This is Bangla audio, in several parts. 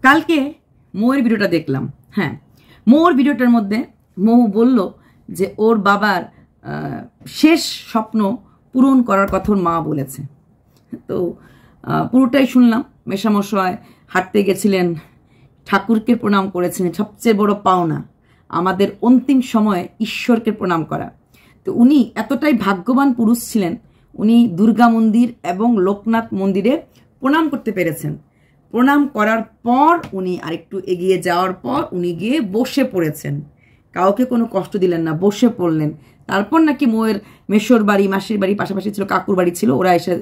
কালকে মৌয়ের ভিডিওটা দেখলাম। হ্যাঁ, মৌর ভিডিওটার মধ্যে মৌ বলল যে ওর বাবার শেষ স্বপ্ন পূরণ করার কথা ওর মা বলেছে। তো পুরোটাই শুনলাম। মেশামশাই হাঁটতে গেছিলেন, ঠাকুরকে প্রণাম করেছেন, সবচেয়ে বড় পাওনা আমাদের অন্তিম সময়ে ঈশ্বরকে প্রণাম করা। তো উনি এতটাই ভাগ্যবান পুরুষ ছিলেন, উনি দুর্গা মন্দির এবং লোকনাথ মন্দিরে প্রণাম করতে পেরেছেন। প্রণাম করার পর উনি আরেকটু এগিয়ে যাওয়ার পর উনি গিয়ে বসে পড়েছেন, কাউকে কোনো কষ্ট দিলেন না, বসে পড়লেন। তারপর নাকি মৌয়ের মেশোর বাড়ি, মাসির বাড়ি পাশাপাশি ছিল, কাকুর বাড়ি ছিল, ওরা এসে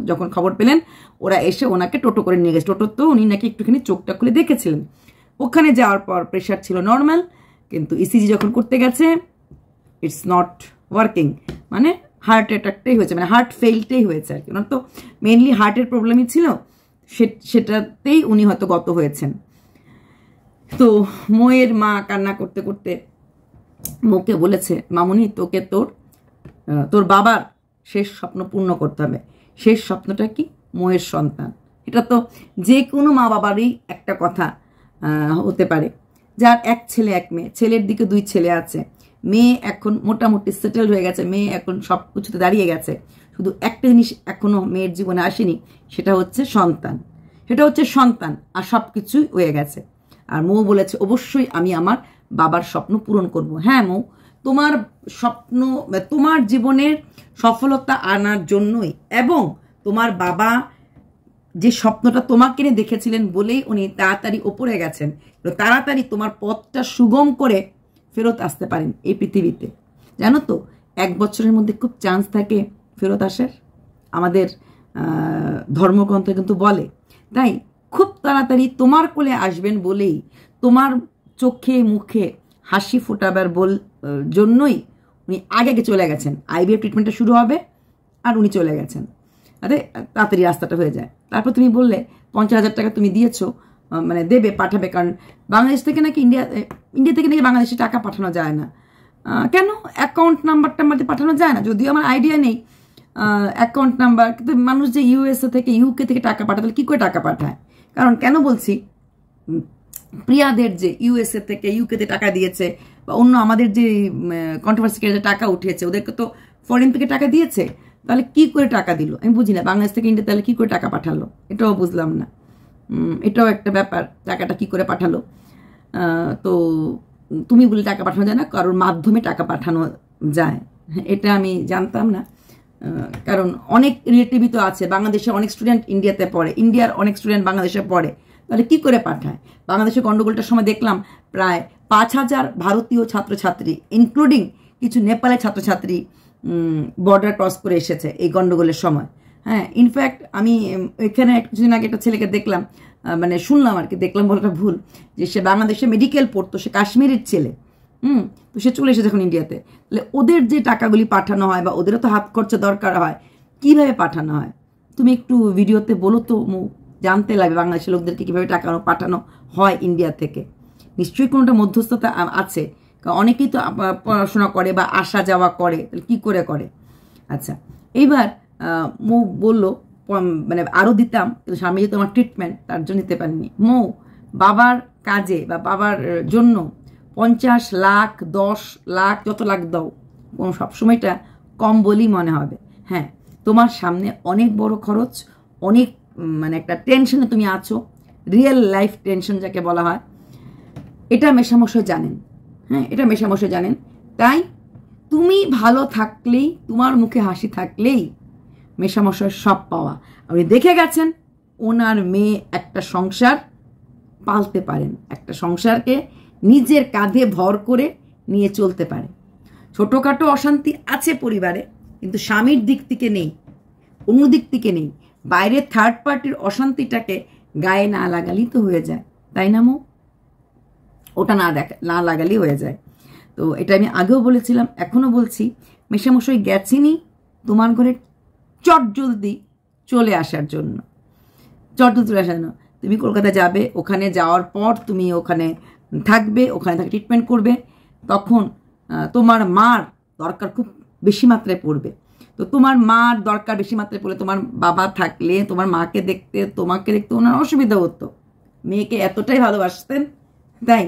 যখন খবর পেলেন ওরা এসে ওনাকে টোটো করে নিয়ে গেছে। টোটো তো উনি নাকি একটুখানি চোখটা খুলে দেখেছিলেন। ওখানে যাওয়ার পর প্রেশার ছিল নর্মাল, কিন্তু ইসিজি যখন করতে গেছে ইটস নট ওয়ার্কিং, মানে হার্ট অ্যাটাকটাই হয়েছে, মানে হার্ট ফেইলটাই হয়েছে আর কি। ওনার তো মেনলি হার্টের প্রবলেমই ছিল, সেটাতেই উনি হয়তো গত হয়েছেন। তো মৌয়ের মা কান্না করতে করতে মৌকে বলেছে, মামুনি তোকে তোর বাবার শেষ স্বপ্ন পূর্ণ করতে হবে। শেষ স্বপ্নটা কি? মৌয়ের সন্তান। এটা তো যে কোনো মা বাবারই একটা কথা হতে পারে, যার এক ছেলে এক মেয়ে, ছেলের দিকে 2 ছেলে আছে, মেয়ে এখন মোটামুটি সেটেল হয়ে গেছে, মেয়ে এখন সব কিছুতে দাঁড়িয়ে গেছে, শুধু একটা জিনিস এখনো মেয়ের জীবনে আসেনি, সেটা হচ্ছে সন্তান। আর সব কিছুই হয়ে গেছে। আর মৌ বলেছে অবশ্যই আমি আমার বাবার স্বপ্ন পূরণ করব। হ্যাঁ মৌ, তোমার স্বপ্ন, তোমার জীবনের সফলতা আনার জন্যই, এবং তোমার বাবা যে স্বপ্নটা তোমাকে নিয়ে দেখেছিলেন বলেই উনি তাড়াতাড়ি ওপরে গেছেন, তাড়াতাড়ি তোমার পথটা সুগম করে ফেরত আসতে পারেন এই পৃথিবীতে। জানো তো 1 বছরের মধ্যে খুব চান্স থাকে ফেরত আসার, আমাদের ধর্মগ্রন্থ কিন্তু বলে। তাই খুব তাড়াতাড়ি তোমার কোলে আসবেন বলেই, তোমার চোখে মুখে হাসি ফোটাবার জন্যই উনি আগে চলে গেছেন। আইভিএফ ট্রিটমেন্টটা শুরু হবে আর উনি চলে গেছেন, আরে তাড়াতাড়ি রাস্তাটা হয়ে যায়। তারপর তুমি বললে 50,000 টাকা তুমি দিয়েছো, মানে দেবে, পাঠাবে, কারণ বাংলাদেশ থেকে নাকি ইন্ডিয়া থেকে নাকি বাংলাদেশে টাকা পাঠানো যায় না। কেন? অ্যাকাউন্ট নাম্বারটা আমাদের পাঠানো যায় না, যদিও আমার আইডিয়া নেই অ্যাকাউন্ট নাম্বার, কিন্তু মানুষ যে ইউএসএ থেকে ইউকে থেকে টাকা পাঠায়, তাহলে কী করে টাকা পাঠায়? কারণ কেন বলছি, প্রিয়াদের যে ইউএসএ থেকে ইউকেতে টাকা দিয়েছে, বা অন্য আমাদের যে কন্ট্রোভার্সি যে টাকা উঠিয়েছে, ওদেরকে তো ফরেন থেকে টাকা দিয়েছে, তাহলে কি করে টাকা দিল আমি বুঝি না। বাংলাদেশ থেকে ইন্ডিয়া তাহলে কি করে টাকা পাঠালো এটাও বুঝলাম না। এটাও একটা ব্যাপার, টাকাটা কি করে পাঠালো। তো তুমি বলে টাকা পাঠানো যায় না, কারোর মাধ্যমে টাকা পাঠানো যায়, এটা আমি জানতাম না। কারণ অনেক রিলেটিভই তো আছে, বাংলাদেশে অনেক স্টুডেন্ট ইন্ডিয়াতে পড়ে, ইন্ডিয়ার অনেক স্টুডেন্ট বাংলাদেশে পড়ে, তাহলে কি করে পাঠায়? বাংলাদেশের গন্ডগোলটার সময় দেখলাম প্রায় 5,000 ভারতীয় ছাত্রছাত্রী, ইনক্লুডিং কিছু নেপালের ছাত্রছাত্রী বর্ডার ক্রস করে এসেছে এই গন্ডগোলের সময়। হ্যাঁ, ইনফ্যাক্ট আমি এখানে কিছুদিন আগে একটা ছেলেকে দেখলাম, মানে শুনলাম আর কি, দেখলাম বলাটা ভুল, যে সে বাংলাদেশে মেডিকেল পড়তো, সে কাশ্মীরের ছেলে, তো সে চলে এসেছে এখন ইন্ডিয়াতে। তাহলে ওদের যে টাকাগুলি পাঠানো হয়, বা ওদেরও তো হাত খরচা দরকার হয়, কিভাবে পাঠানো হয় তুমি একটু ভিডিওতে বলো তো, জানতে লাগবে বাংলাদেশের লোকদেরকে কীভাবে টাকা পাঠানো হয় ইন্ডিয়া থেকে। নিশ্চয়ই কোনোটা মধ্যস্থতা আছে, কারণ অনেকেই তো পড়াশোনা করে বা আসা যাওয়া করে, তাহলে কী করে করে? আচ্ছা, এইবার মৌ বললো মানে আরও দিতাম, কিন্তু স্বামী যেহেতু আমার ট্রিটমেন্ট, তার জন্য দিতে পারিনি। মৌ বাবার কাজে বা বাবার জন্য 50 লাখ 10 লাখ যত লাখ দাও, কোনো সবসময়টা কম বলেই মনে হবে। হ্যাঁ, তোমার সামনে অনেক বড় খরচ, অনেক মানে একটা টেনশনে তুমি আছো, রিয়েল লাইফ টেনশন যাকে বলা হয়, এটা মেশামশাই জানেন। হ্যাঁ, এটা মেশামশাই জানেন। তাই তুমি ভালো থাকলেই, তোমার মুখে হাসি থাকলেই মেশামশাই সব পাওয়া। আপনি দেখে গেছেন ওনার মেয়ে একটা সংসার পালতে পারেন, একটা সংসারকে নিজের কাঁধে ভর করে নিয়ে চলতে পারে। ছোটোখাটো অশান্তি আছে পরিবারে, কিন্তু স্বামীর দিক থেকে নেই, অন্য দিক থেকে নেই, বাইরের থার্ড পার্টির অশান্তিটাকে গায়ে না লাগালেই তো হয়ে যায়, তাই না মৌ? ওটা না লাগালেই হয়ে যায়। তো এটা আমি আগেও বলেছিলাম, এখনও বলছি, মেশামশাই গেছেনই তোমার ঘরে চটজলদি চলে আসার জন্য, তুমি কলকাতা যাবে, ওখানে যাওয়ার পর তুমি ওখানে থাকবে, ওখানে থাকা ট্রিটমেন্ট করবে, তখন তোমার মার দরকার খুব বেশি মাত্রায় পড়বে। তো তোমার মার দরকার বেশি মাত্রায় পড়লে, তোমার বাবা থাকলে তোমার মাকে দেখতে, তোমাকে দেখতে ওনার অসুবিধা হতো, মেয়েকে এতটাই ভালোবাসতেন, তাই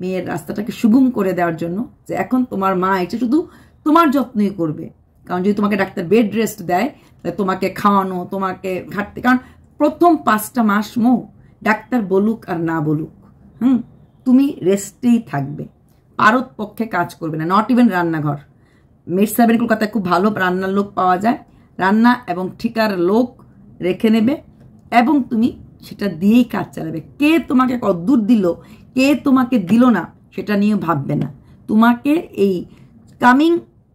মেয়ের রাস্তাটাকে সুগম করে দেওয়ার জন্য যে এখন তোমার মা এটা শুধু তোমার যত্নই করবে। কারণ যদি তোমাকে ডাক্তার বেড রেস্ট দেয় তাহলে তোমাকে খাওয়ানো, তোমাকে ঘাটতে, কারণ প্রথম 5টা মাস ডাক্তার বলুক আর না বলুক, তুমি রেস্টেই থাকবে, পারত পক্ষে কাজ করবে না, নট ইভেন রান্নাঘর। মেড সার্ভেন্ট কলকাতায় খুব ভালো রান্নার লোক পাওয়া যায়, রান্না এবং ঠিকার লোক রেখে নেবে এবং তুমি সেটা দিয়েই কাজ চালাবে। কে তোমাকে কদ্দূর দিল, কে তোমাকে দিল না সেটা নিয়ে ভাববে না। তোমাকে এই কামিং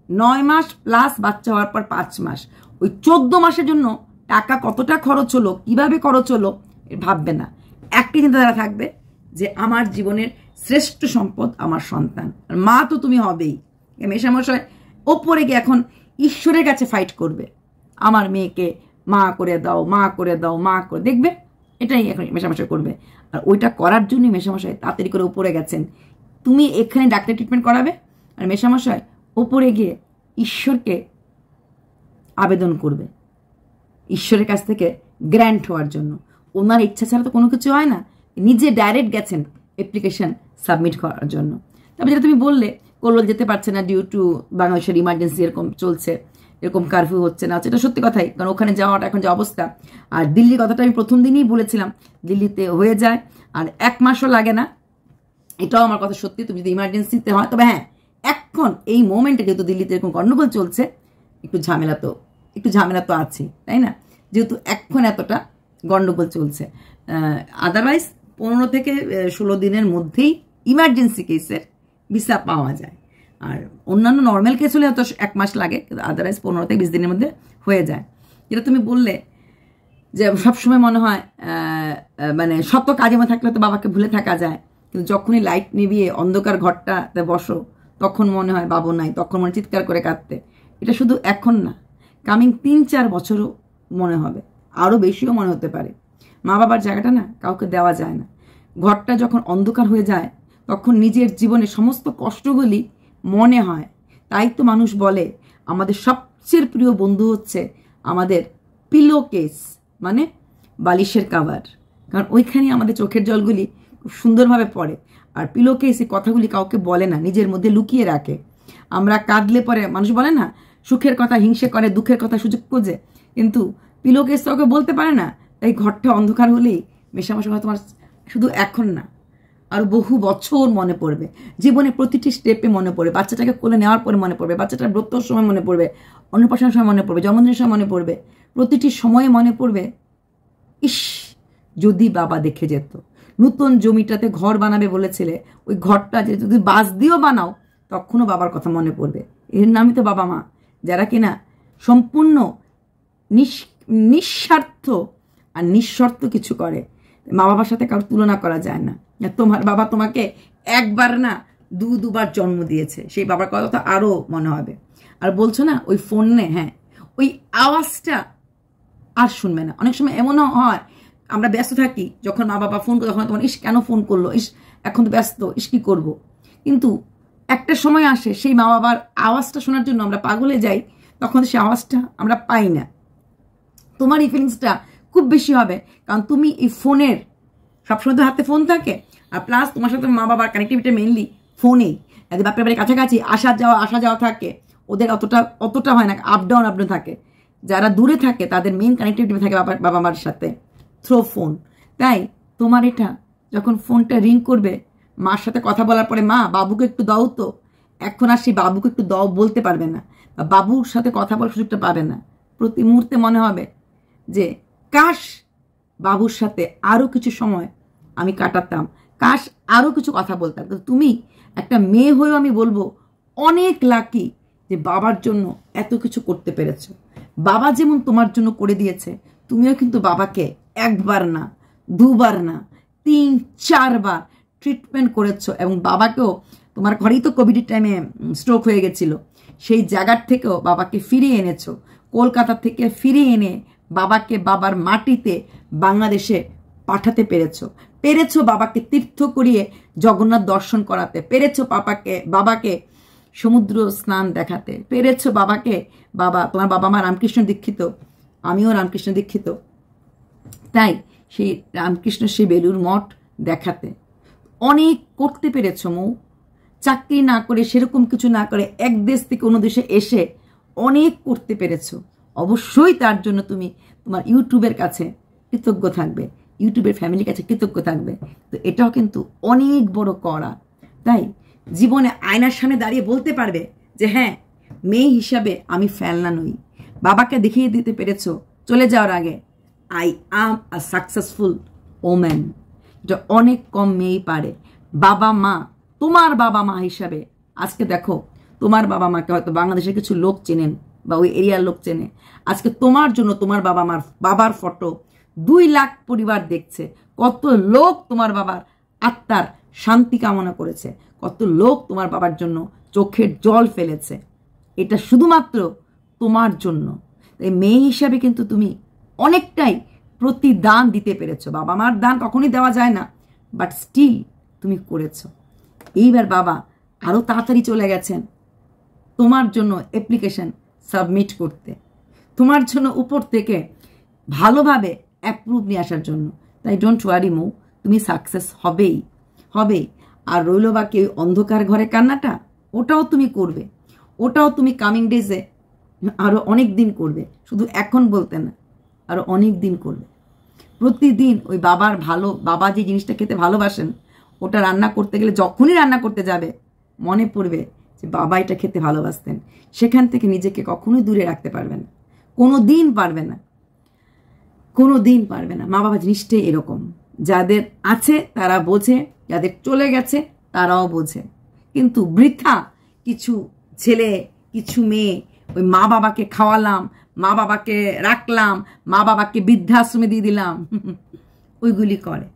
9 মাস প্লাস বাচ্চা হওয়ার পর 5 মাস, ওই 14 মাসের জন্য টাকা কতটা খরচ হলো, কিভাবে খরচ হলো ভাববে না। একটি চিন্তাধারা থাকবে যে আমার জীবনের শ্রেষ্ঠ সম্পদ আমার সন্তান, আর মা তো তুমি হবেই। মেশামশাই ওপরে গিয়ে এখন ঈশ্বরের কাছে ফাইট করবে, আমার মেয়েকে মা করে দাও, মা করে দাও, মা করে, দেখবে এটাই এখন মেশামশাই করবে। আর ওইটা করার জন্যই মেশামশাই তাড়াতাড়ি করে উপরে গেছেন। তুমি এখানে ডাক্তার ট্রিটমেন্ট করাবে আর মেশামশাই ওপরে গিয়ে ঈশ্বরকে আবেদন করবে, ঈশ্বরের কাছ থেকে গ্র্যান্ট হওয়ার জন্য। ওনার ইচ্ছা ছাড়া তো কোনো কিছু হয় না, নিজে ডাইরেক্ট গেছেন অ্যাপ্লিকেশন সাবমিট করার জন্য। তারপরে যেটা তুমি বললে কোল্লোল যেতে পারছে না ডিউ টু বাংলাদেশের ইমার্জেন্সি এরকম চলছে, এরকম কারফিউ হচ্ছে না, সেটা সত্যি কথাই, কারণ ওখানে যাওয়াটা এখন যে অবস্থা। আর দিল্লির কথাটা আমি প্রথম দিনই বলেছিলাম, দিল্লিতে হয়ে যায় আর 1 মাসও লাগে না, এটাও আমার কথা সত্যি। তুমি যদি ইমার্জেন্সিতে হয়, তবে হ্যাঁ এখন এই মোমেন্টে যেহেতু দিল্লিতে এরকম গন্ডগোল চলছে, একটু ঝামেলা তো আছে, তাই না? যেহেতু এখন এতটা গন্ডগোল চলছে, আদারওয়াইজ 15 থেকে 16 দিনের মধ্যেই ইমার্জেন্সি কেসের ভিসা পাওয়া যায়। আর অন্যান্য নর্মাল কেস হলে হয়তো 1 মাস লাগে, কিন্তু আদারওয়াইজ 15 থেকে 20 দিনের মধ্যে হয়ে যায়। যেটা তুমি বললে যে সবসময় মনে হয় মানে শত কাজে থাকলে তো বাবাকে ভুলে থাকা যায়, কিন্তু যখনই লাইট নিভিয়ে অন্ধকার ঘরটাতে বসো তখন মনে হয় বাবু নাই, তখন মনে চিৎকার করে কাঁদতে। এটা শুধু এখন না, কামিং 3-4 বছরও মনে হবে, আরও বেশিও মনে হতে পারে। মা বাবার জায়গাটা না কাউকে দেওয়া যায় না। ঘরটা যখন অন্ধকার হয়ে যায় তখন নিজের জীবনের সমস্ত কষ্টগুলি মনে হয়। তাই তো মানুষ বলে আমাদের সবচেয়ে প্রিয় বন্ধু হচ্ছে আমাদের পিলো কেস, মানে বালিশের কাভার, কারণ ওইখানে আমাদের চোখের জলগুলি খুব সুন্দরভাবে পড়ে। আর পিলো কেস এই কথাগুলি কাউকে বলে না, নিজের মধ্যে লুকিয়ে রাখে। আমরা কাঁদলে পরে মানুষ বলে না সুখের কথা হিংসে করে, দুঃখের কথা সুযোগ খোঁজে, কিন্তু পিলো কেস কাউকে বলতে পারে না। তাই ঘরটা অন্ধকার হলেই মেশামশা তোমার শুধু এখন না, আর বহু বছর মনে পড়বে, জীবনে প্রতিটি স্টেপে মনে পড়বে। বাচ্চাটাকে কোলে নেওয়ার পরে মনে পড়বে, বাচ্চাটার ব্রতর সময় মনে পড়বে, অন্নপ্রাশনের সময় মনে পড়বে, জন্মদিনের সময় মনে পড়বে, প্রতিটি সময়ে মনে পড়বে ইস যদি বাবা দেখে যেত। নতুন জমিটাতে ঘর বানাবে বলেছিলে, ওই ঘরটা যদি বাঁশ দিয়েও বানাও তখনও বাবার কথা মনে পড়বে। এর নামই তো বাবা মা, যারা কিনা সম্পূর্ণ নিঃস্বার্থ আর নিঃশর্ত কিছু করে। মা বাবার সাথে কারোর তুলনা করা যায় না। তোমার বাবা তোমাকে একবার না দুবার জন্ম দিয়েছে, সেই বাবার কথা তো আরও মনে হবে। আর বলছো না ওই ফোনে, হ্যাঁ ওই আওয়াজটা আর শুনবে না। অনেক সময় এমনও হয় আমরা ব্যস্ত থাকি, যখন মা বাবা ফোন করে তখন তোমার ইস কেন ফোন করলো, ইস এখন তো ব্যস্ত, ইস কি করবো। কিন্তু একটা সময় আসে সেই মা বাবার আওয়াজটা শোনার জন্য আমরা পাগলে যাই, তখন সেই আওয়াজটা আমরা পাই না। তোমার এই ফিলিংসটা খুব বেশি হবে, কারণ তুমি এই ফোনের সবসময় তো হাতে ফোন থাকে, আর প্লাস তোমার সাথে মা বাবার কানেক্টিভিটি মেইনলি ফোনেই। যদি বাপের বাড়ির কাছাকাছি আসা যাওয়া থাকে, ওদের অতটা হয় না, আপ ডাউন থাকে। যারা দূরে থাকে তাদের মেইন কানেক্টিভিটি থাকে বাবা মার সাথে থ্রো ফোন। তাই তোমার এটা যখন ফোনটা রিং করবে, মার সাথে কথা বলার পরে মা বাবুকে একটু দাও তো, এখন আর সেই বাবুকে একটু দাও বলতে পারবে না, বা বাবুর সাথে কথা বলার সুযোগটা পাবে না। প্রতি মুহূর্তে মনে হবে যে কাশ বাবুর সাথে আরও কিছু সময় আমি কাটাতাম, কাশ আরও কিছু কথা বলতাম। কিন্তু তুমি একটা মেয়ে হয়েও আমি বলবো অনেক লাকি যে বাবার জন্য এত কিছু করতে পেরেছো। বাবা যেমন তোমার জন্য করে দিয়েছে, তুমিও কিন্তু বাবাকে 1 বার না 2 বার না 3-4 বার ট্রিটমেন্ট করেছো, এবং বাবাকেও তোমার ঘরেই তো কোভিডের টাইমে স্ট্রোক হয়ে গেছিল, সেই জায়গার থেকেও বাবাকে ফিরিয়ে এনেছো। কলকাতা থেকে ফিরিয়ে এনে বাবাকে বাবার মাটিতে বাংলাদেশে পাঠাতে পেরেছো বাবাকে তীর্থ করিয়ে জগন্নাথ দর্শন করাতে পেরেছো, বাবাকে সমুদ্র স্নান দেখাতে পেরেছো, তোমার বাবা মা রামকৃষ্ণ দীক্ষিত, আমিও রামকৃষ্ণ দীক্ষিত, তাই সেই রামকৃষ্ণ সেই বেলুর মঠ দেখাতে অনেক করতে পেরেছ মৌ। চাকরি না করে সেরকম কিছু না করে এক দেশ থেকে অন্য দেশে এসে অনেক করতে পেরেছ। অবশ্যই তার জন্য তুমি তোমার ইউটিউবের কাছে কৃতজ্ঞ থাকবে, ইউটিউবের ফ্যামিলির কাছে কৃতজ্ঞ থাকবে। তো এটাও কিন্তু অনেক বড় করা। তাই জীবনে আয়নার সামনে দাঁড়িয়ে বলতে পারবে যে হ্যাঁ, মেয়ে হিসাবে আমি ফেলনা নই। বাবাকে দেখিয়ে দিতে পেরেছ চলে যাওয়ার আগে, I am a successful woman. এটা অনেক কম মেয়েই পারে। বাবা মা, তোমার বাবা মা হিসাবে আজকে দেখো, তোমার বাবা মাকে হয়তো বাংলাদেশের কিছু লোক চেনেন বা ওই এরিয়ার লোক চেনে। আজকে তোমার জন্য তোমার বাবার ফটো 2 লাখ পরিবার দেখছে। কত লোক তোমার বাবার আত্মার শান্তি কামনা করেছে, কত লোক তোমার বাবার জন্য চোখের জল ফেলেছে। এটা শুধুমাত্র তোমার জন্য। তাই মেয়ে হিসাবে কিন্তু তুমি অনেকটাই প্রতিদান দিতে পেরেছো। বাবা মার দান কখনই দেওয়া যায় না, বাট স্টিল তুমি করেছো। এইবার বাবা আরও তাড়াতাড়ি চলে গেছেন তোমার জন্য অ্যাপ্লিকেশন সাবমিট করতে, তোমার জন্য উপর থেকে ভালোভাবে অ্যাপ্রুভ নিয়ে আসার জন্য। তাই ডোন্ট ওয়ারি মৌ, তুমি সাকসেস হবেই হবেই। আর রইল বাকি ওই অন্ধকার ঘরে কান্নাটা, ওটাও তুমি করবে, ওটাও তুমি কামিং ডেজে আরও অনেক দিন করবে। শুধু এখন বলতে না, আরও অনেক দিন করবে। প্রতিদিন ওই বাবা যে জিনিসটা খেতে ভালোবাসেন ওটা রান্না করতে গেলে যখনই রান্না করতে যাবে মনে পড়বে যে বাবা এটা খেতে ভালোবাসতেন। সেখান থেকে নিজেকে কখনোই দূরে রাখতে পারবে না, কোনো দিন পারবে না, কোনো দিন পারবে না। মা বাবা জিনিসটাই এরকম, যাদের আছে তারা বোঝে, যাদের চলে গেছে তারাও বোঝে। কিন্তু বৃথা কিছু ছেলে কিছু মেয়ে ওই মা বাবাকে খাওয়ালাম, মা বাবাকে রাখলাম, মা বাবাকে বৃদ্ধাশ্রমে দিয়ে দিলাম, ওইগুলি করে।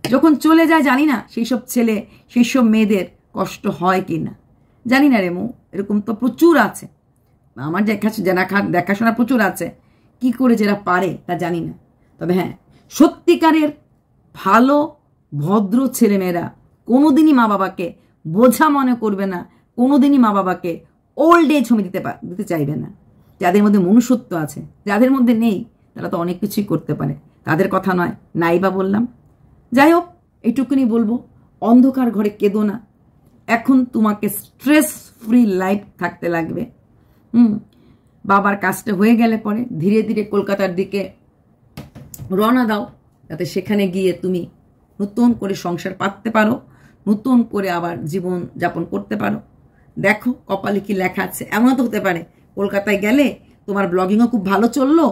যখন চলে যায় জানি না সেই সব ছেলে সেই সব মেয়েদের কষ্ট হয় কি না, জানি না রে মৌ। এরকম তো প্রচুর আছে, আমার দেখাশোনা প্রচুর আছে। কি করে যারা পারে তা জানি না। তবে হ্যাঁ, সত্যিকারের ভালো ভদ্র ছেলেমেয়েরা কোনোদিনই মা বাবাকে বোঝা মনে করবে না, কোনোদিনই মা বাবাকে ওল্ড এজ হোমে দিতে চাইবে না। যাদের মধ্যে মনুষ্যত্ব আছে, যাদের মধ্যে নেই, তারা তো অনেক কিছুই করতে পারে, তাদের কথা নয় নাই বা বললাম। যাই হোক, এইটুকুনি বলবো, অন্ধকার ঘরে কেঁদো না। এখন তোমাকে স্ট্রেস ফ্রি লাইফ থাকতে লাগবে। বাবার কাজটা হয়ে গেলে পরে ধীরে ধীরে কলকাতার দিকে রওনা দাও, যাতে সেখানে গিয়ে তুমি নতুন করে সংসার পাততে পারো, নতুন করে আবার জীবন যাপন করতে পারো। দেখো কপালে কি লেখা আছে। এমন তো হতে পারে কলকাতায় গেলে তোমার ব্লগিংও খুব ভালো চললো,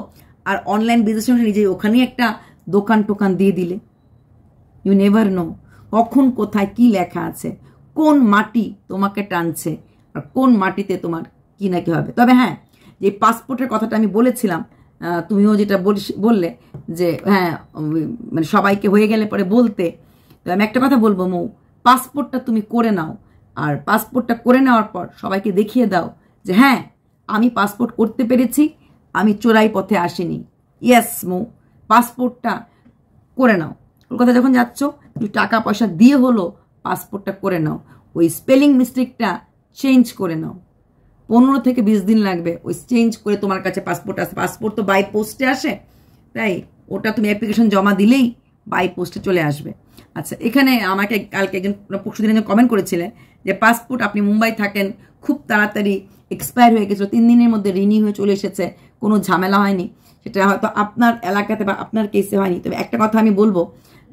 আর অনলাইন বিজনেস নিজেই ওখানেই একটা দোকান টোকান দিয়ে দিলে। ইউ নেভার নো কখন কোথায় কি লেখা আছে, কোন মাটি তোমাকে টানছে আর কোন মাটিতে তোমার কি না কি হবে। তবে হ্যাঁ, যে পাসপোর্টের কথাটা আমি বলেছিলাম, তুমিও যেটা বললে যে হ্যাঁ মানে সবাইকে হয়ে গেলে পরে বলতে, তো আমি একটা কথা বলবো মৌ, পাসপোর্টটা তুমি করে নাও। আর পাসপোর্টটা করে নেওয়ার পর সবাইকে দেখিয়ে দাও যে হ্যাঁ, আমি পাসপোর্ট করতে পেরেছি, আমি চোরাই পথে আসিনি। ইয়েস মৌ, পাসপোর্টটা করে নাও। কলকাতা যখন যাচ্ছ একটু টাকা পয়সা দিয়ে হলো পাসপোর্টটা করে নাও। ওই স্পেলিং মিস্টেকটা চেঞ্জ করে নাও। 15 থেকে 20 দিন লাগবে ওই চেঞ্জ করে তোমার কাছে পাসপোর্ট আসে। পাসপোর্ট তো বাই পোস্টে আসে, তাই ওটা তুমি অ্যাপ্লিকেশন জমা দিলেই বাই পোস্টে চলে আসবে। আচ্ছা, এখানে আমাকে কালকে একজন পরশুদিন একজন কমেন্ট করেছিলেন যে পাসপোর্ট আপনি মুম্বাই থাকেন, খুব তাড়াতাড়ি এক্সপায়ার হয়ে গেছিলো, 3 দিনের মধ্যে রিনিউ হয়ে চলে এসেছে, কোনো ঝামেলা হয়নি। সেটা হয়তো আপনার এলাকাতে বা আপনার কেসে হয়নি। তবে একটা কথা আমি বলবো,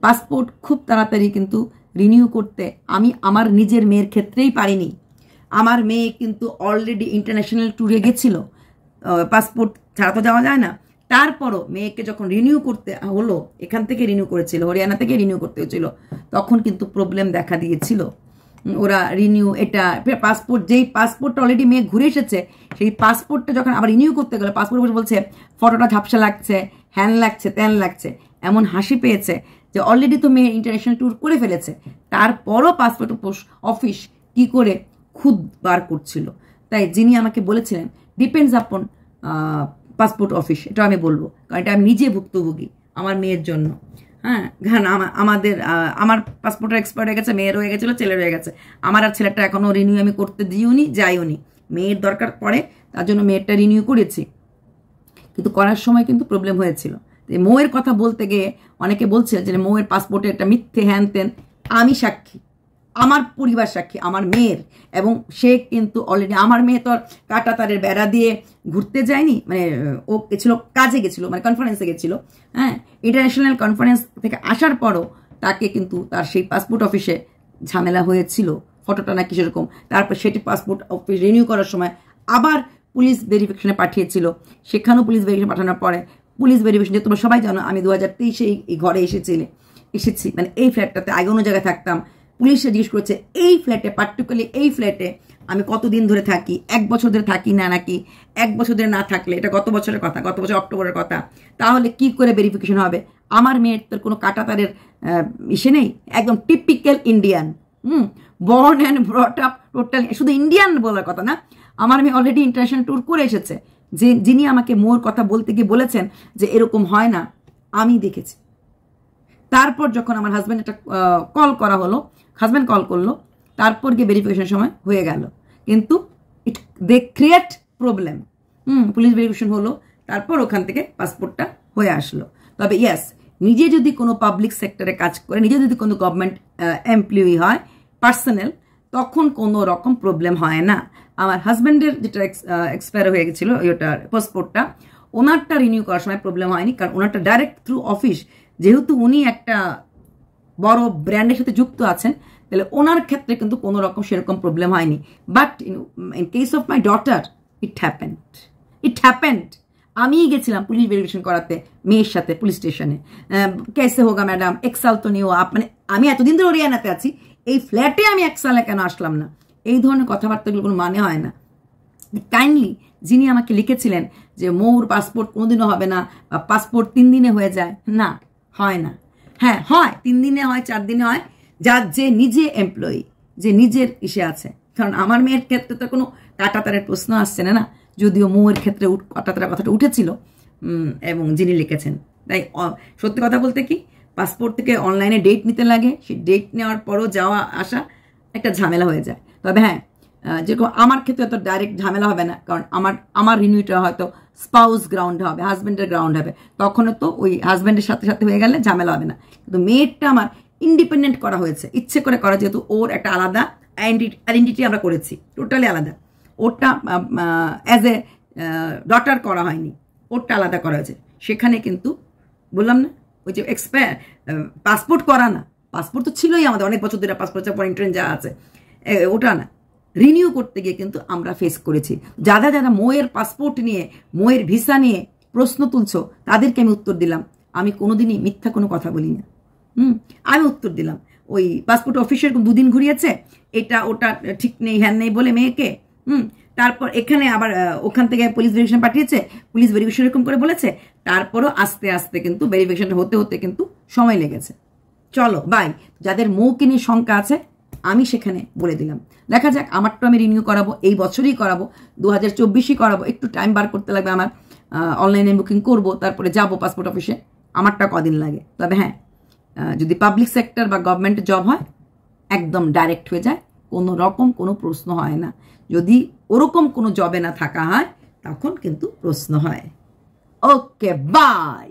পাসপোর্ট খুব তাড়াতাড়ি কিন্তু রিনিউ করতে আমি আমার নিজের মেয়ের ক্ষেত্রেই পারিনি। আমার মেয়ে কিন্তু অলরেডি ইন্টারন্যাশনাল ট্যুরে গেছিল, পাসপোর্ট ছাড়া তো যাওয়া যায় না। তারপরও মেয়েকে যখন রিনিউ করতে হলো, এখান থেকে রিনিউ করেছিল, হরিয়ানা থেকে রিনিউ করতে হয়েছিল, তখন কিন্তু প্রবলেম দেখা দিয়েছিল। ওরা রিনিউ এটা পাসপোর্ট, যেই পাসপোর্টটা অলরেডি মেয়ে ঘুরে এসেছে, সেই পাসপোর্টটা যখন আবার রিনিউ করতে গেলো, পাসপোর্ট বলছে ফটোটা ঝাপসা লাগছে, হ্যান লাগছে, ত্যান লাগছে, এমন হাসি পেয়েছে যে অলরেডি তো মেয়ে ইন্টারন্যাশনাল ট্যুর করে ফেলেছে, তারপরও পাসপোর্ট অফিস কি করে খুদ বার করছিল। তাই যিনি আমাকে বলেছিলেন ডিপেন্ডস আপন পাসপোর্ট অফিস, এটা আমি বলবো, কারণ এটা আমি নিজে ভুক্তভোগী আমার মেয়ের জন্য। হ্যাঁ, কারণ আমার পাসপোর্টের এক্সপায়ার হয়ে গেছে, মেয়ের হয়ে গেছিলো, ছেলের হয়ে গেছে। আমার আর ছেলেটা এখনও রিনিউ আমি করতে দিইনি, যাইওনি। মেয়ের দরকার পড়ে, তার জন্য মেয়েরটা রিনিউ করেছি, কিন্তু করার সময় কিন্তু প্রবলেম হয়েছিল। মৌয়ের কথা বলতে গিয়ে অনেকে বলছে যে মৌয়ের পাসপোর্টে একটা মিথ্যে হ্যান তেন। আমি সাক্ষী, আমার পরিবার সাক্ষী, আমার মেয়ের। এবং সে কিন্তু অলরেডি, আমার মেয়ে তো আর কাটা তারের বেড়া দিয়ে ঘুরতে যায়নি, মানে ও গেছিল কাজে, গেছিল মানে কনফারেন্সে গেছিল, হ্যাঁ, ইন্টারন্যাশনাল কনফারেন্স থেকে আসার পরও তাকে কিন্তু তার সেই পাসপোর্ট অফিসে ঝামেলা হয়েছিল, ফটোটা নাকি সেরকম। তারপর সেটি পাসপোর্ট অফিস রিনিউ করার সময় আবার পুলিশ ভেরিফিকেশনে পাঠিয়েছিল, সেখানেও পুলিশ ভেরিফিকেশন পাঠানোর পরে পুলিশ ভেরিফিকেশন, যে তোমরা সবাই জানো আমি 2023 এই ঘরে এসেছি, মানে এই ফ্ল্যাটটাতে আগে অন্য জায়গায় থাকতাম। পুলিশে জিজ্ঞেস করেছে এই ফ্ল্যাটে, পার্টিকুলারলি এই ফ্ল্যাটে আমি কতদিন ধরে থাকি, 1 বছর ধরে থাকি না নাকি 1 বছর ধরে না থাকলে, এটা গত বছরের কথা, গত বছর অক্টোবরের কথা, তাহলে কি করে ভেরিফিকেশন হবে? আমার মেয়ের তোর কোনো কাটাতারের ইসে নেই, একদম typical Indian, born and brought up total, শুধু ইন্ডিয়ান বলার কথা না, আমার মেয়ে অলরেডি ইন্টারন্যাশনাল ট্যুর করে এসেছে। যিনি আমাকে মোর কথা বলতে গিয়ে বলেছেন যে এরকম হয় না, আমি দেখেছি। তারপর যখন আমার হাজব্যান্ড একটা কল করা হলো, হাজব্যান্ড কল করলো, তারপর গিয়ে ভেরিফিকেশন সময় হয়ে গেল, কিন্তু they create problem. Police verification হলো, তারপর ওখান থেকে পাসপোর্টটা হয়ে আসলো। তবে ইয়াস, নিজে যদি কোনো পাবলিক সেক্টরে কাজ করে, নিজে যদি কোনো গভর্নমেন্ট এমপ্লয়ি হয় পার্সোনাল, তখন কোনো রকম প্রবলেম হয় না। আমার হাজব্যান্ডের যেটা এক্সপায়ার হয়ে গেছিলো ওটার পাসপোর্টটা, ওনারটা রিনিউ করার সময় প্রবলেম হয়নি, কারণ ওনারটা ডাইরেক্ট থ্রু অফিস, যেহেতু উনি একটা বড় ব্র্যান্ডের সাথে যুক্ত আছেন, তাহলে ওনার ক্ষেত্রে কিন্তু কোনো রকম সেরকম প্রবলেম হয়নি। But in case of my daughter it happened. আমি গেছিলাম পুলিশ ভেরিফিকেশন করাতে মেয়ের সাথে পুলিশ স্টেশনে, কেসে হোগা ম্যাডাম, 1 সাল তো নিও আপ, মানে আমি এতদিন ধরে হরিয়ানাতে আছি, এই ফ্ল্যাটে আমি 1 সালে কেন আসলাম না? এই ধরনের কথাবার্তাগুলো কোনো মানে হয় না। কাইন্ডলি যিনি আমাকে লিখেছিলেন যে মৌর পাসপোর্ট কোনোদিনও হবে না, বা পাসপোর্ট 3 দিনে হয়ে যায়, না, হয় না। হ্যাঁ হয়, 3 দিনে হয়, 4 দিনে হয়, যার যে নিজে এমপ্লয়ি, যে নিজের ইসে আছে। কারণ আমার মেয়ের ক্ষেত্রে তো কোনো কাটাতারের প্রশ্ন আসছে না, যদিও মৌয়ের ক্ষেত্রে কাটাতারের কথাটা উঠেছিল এবং যিনি লিখেছেন। তাই সত্যি কথা বলতে কি, পাসপোর্ট থেকে অনলাইনে ডেট নিতে লাগে, সেই ডেট নেওয়ার পরও যাওয়া আসা একটা ঝামেলা হয়ে যায়। তবে হ্যাঁ, যেরকম আমার ক্ষেত্রে তো ডাইরেক্ট ঝামেলা হবে না, কারণ আমার রিনিউটা হয়তো স্পাউস গ্রাউন্ডে হবে, হাজব্যান্ডের গ্রাউন্ড হবে, তখনও তো ওই হাজব্যান্ডের সাথে সাথে হয়ে গেলে ঝামেলা হবে না। কিন্তু মেয়েরটা আমার ইন্ডিপেন্ডেন্ট করা হয়েছে, ইচ্ছে করে করা, যেহেতু ওর একটা আলাদা আইডেন্টিটি আমরা করেছি, টোটালি আলাদা। ওরটা অ্যাজ এ ডটার করা হয়নি, ওরটা আলাদা করা হয়েছে। সেখানে কিন্তু বললাম না, ওই যে পাসপোর্ট করা না, পাসপোর্ট তো ছিলই আমাদের অনেক বছর ধরে, পাসপোর্ট পর ইন্টারেন্ট যা আছে ওটা না, রিনিউ করতে গিয়ে কিন্তু আমরা ফেস করেছি। যারা মৌয়ের পাসপোর্ট নিয়ে, মৌয়ের ভিসা নিয়ে প্রশ্ন তুলছো, তাদেরকে আমি উত্তর দিলাম, আমি কোনোদিনই মিথ্যা কোনো কথা বলি না। আমি উত্তর দিলাম, ওই পাসপোর্ট অফিসের 2 দিন ঘুরিয়েছে, এটা ওটা ঠিক নেই, হ্যান নেই বলে মেয়েকে, তারপর এখানে আবার ওখান থেকে পুলিশ ভেরিফিকেশন পাঠিয়েছে, পুলিশ ভেরিফিকেশন এরকম করে বলেছে, তারপরও আস্তে আস্তে কিন্তু ভেরিফিকেশন হতে হতে কিন্তু সময় লেগেছে। চলো বাই, যাদের মৌকে নিয়ে শঙ্কা আছে আমি সেখানে বলে দিলাম, দেখা যাক, আমারটা আমি রিনিউ করাবো, এই বছরই করাবো, 2024ই করাবো, একটু টাইম বার করতে লাগবে আমার, অনলাইনে বুকিং করবো, তারপরে যাবো পাসপোর্ট অফিসে, আমারটা কদিন লাগে। তবে হ্যাঁ, যদি পাবলিক সেক্টর বা গভর্নমেন্ট জব হয় একদম ডাইরেক্ট হয়ে যায়, কোনো রকম কোনো প্রশ্ন হয় না। যদি ওরকম কোনো জবে না থাকা হয় তখন কিন্তু প্রশ্ন হয়। Okay bye.